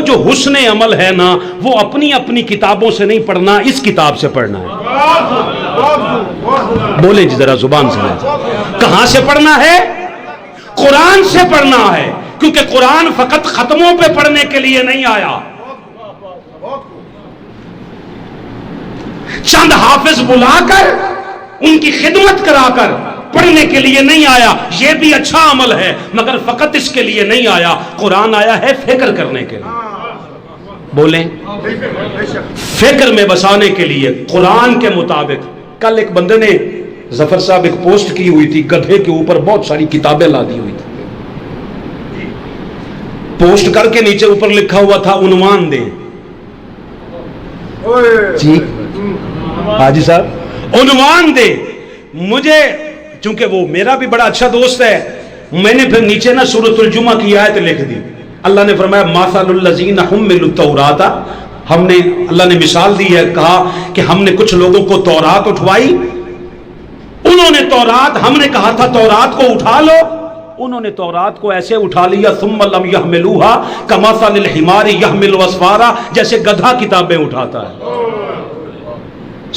جو حسن عمل ہے نا وہ اپنی اپنی کتابوں سے نہیں پڑھنا، اس کتاب سے پڑھنا ہے۔ بولے جی ذرا زبان سے، کہاں سے پڑھنا ہے؟ قرآن سے پڑھنا ہے، کیونکہ قرآن فقط ختموں پہ پڑھنے کے لیے نہیں آیا، چند حافظ بلا کر ان کی خدمت کرا کر پڑھنے کے لیے نہیں آیا۔ یہ بھی اچھا عمل ہے مگر فقط اس کے لیے نہیں آیا، قرآن آیا ہے فکر کرنے کے لیے۔ بولیں، فکر میں بسانے کے لیے قرآن کے مطابق۔ کل ایک بندے نے، ظفر صاحب، ایک پوسٹ کی ہوئی تھی، گدھے کے اوپر بہت ساری کتابیں لا دی ہوئی تھی، پوسٹ کر کے نیچے اوپر لکھا ہوا تھا عنوان دیں۔ جی حاجی صاحب عنوان دے۔ مجھے چونکہ وہ میرا بھی بڑا اچھا دوست ہے، میں نے پھر نیچے نا سورۃ الجمعہ کی آیت لکھ دی۔ اللہ نے فرمایا مثل الذین حملوا التوراۃ، ہم نے، اللہ نے مثال دی ہے، کہا کہ ہم نے کچھ لوگوں کو تورات اٹھوائی، انہوں نے تورات، ہم نے کہا تھا تورات کو اٹھا لو، انہوں نے تورات کو ایسے اٹھا لیا، ثم لم يحملوها كمثل الحمار يحمل اسفارا، جیسے گدھا کتابیں اٹھاتا ہے۔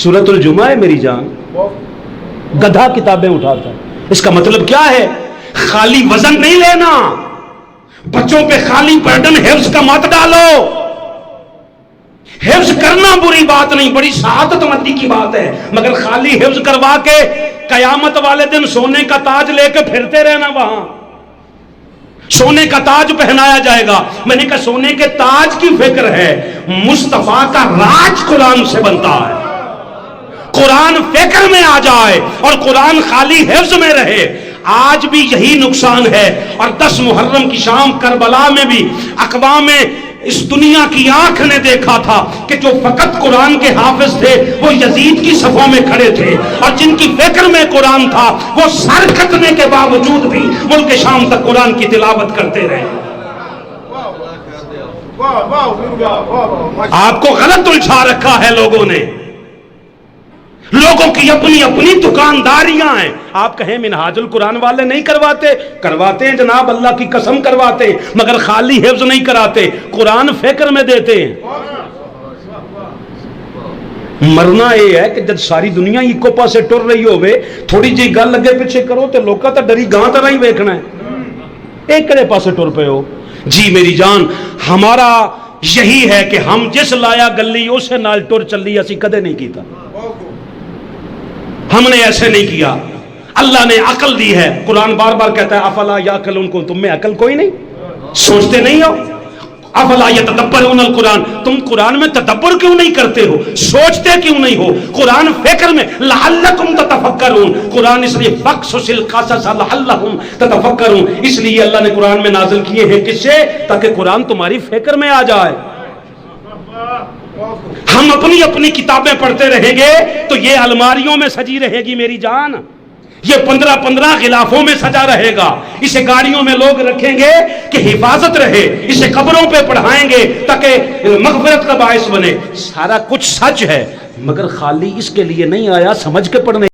سورۃ الجمعہ ہے میری جان، گدھا کتابیں اٹھاتا ہے۔ اس کا مطلب کیا ہے؟ خالی وزن نہیں لینا، بچوں پہ خالی برڈن حفظ کا مت ڈالو۔ حفظ کرنا بری بات نہیں، بڑی سعادت مندی کی بات ہے، مگر خالی حفظ کروا کے قیامت والے دن سونے کا تاج لے کے پھرتے رہنا، وہاں سونے کا تاج پہنایا جائے گا۔ میں نے کہا سونے کے تاج کی فکر ہے، مصطفیٰ کا راج قرآن سے بنتا ہے۔ قرآن فکر میں آ جائے اور قرآن خالی حفظ میں رہے۔ آج بھی یہی نقصان ہے، اور 10 محرم کی شام کربلا میں بھی اقوام اس دنیا کی آنکھ نے دیکھا تھا کہ جو فقط قرآن کے حافظ تھے وہ یزید کی صفوں میں کھڑے تھے، اور جن کی فکر میں قرآن تھا وہ سر کٹنے کے باوجود بھی ملک شام تک قرآن کی تلاوت کرتے رہے۔ آپ کو غلط الجھا رکھا ہے لوگوں نے، لوگوں کی اپنی اپنی دکانداریاں ہیں۔ آپ کہیں منہاج القرآن والے نہیں کرواتے؟ کرواتے ہیں جناب، اللہ کی قسم کرواتے ہیں، مگر خالی حفظ نہیں کراتے، قرآن فکر میں دیتے ہیں۔ مرنا یہ ہے کہ جب ساری دنیا ایکو پاسے ٹر رہی ہوئے، تھوڑی جی گل لگے پیچھے کرو تو لوکا تو ڈری گاں طرح ہی ویکھنا ہے، ایک کڑے پاسے ٹر پے ہو۔ جی میری جان، ہمارا یہی ہے کہ ہم جس لایا گلی اسے نال ٹر چلی، اسی کدے نہیں کیتا، ہم نے ایسے نہیں کیا۔ اللہ نے عقل دی ہے، قرآن بار بار کہتا ہے افلا یعقلون، کو تم میں عقل کوئی نہیں، سوچتے نہیں ہو؟ افلا یتدبرون القرآن، تم قرآن میں تدبر کیوں نہیں کرتے ہو، سوچتے کیوں نہیں ہو؟ قرآن فکر میں، لعلکم تتفکرون، قرآن اس لیے فقصص القصص لعلہم تتفکرون، اس لیے اللہ نے قرآن میں نازل کیے ہیں، کس سے؟ تاکہ قرآن تمہاری فکر میں آ جائے۔ ہم اپنی اپنی کتابیں پڑھتے رہیں گے تو یہ الماریوں میں سجی رہے گی میری جان، یہ 15 غلافوں میں سجا رہے گا، اسے گاڑیوں میں لوگ رکھیں گے کہ حفاظت رہے، اسے قبروں پہ پڑھائیں گے تاکہ مغفرت کا باعث بنے۔ سارا کچھ سچ ہے مگر خالی اس کے لیے نہیں آیا، سمجھ کے پڑھنے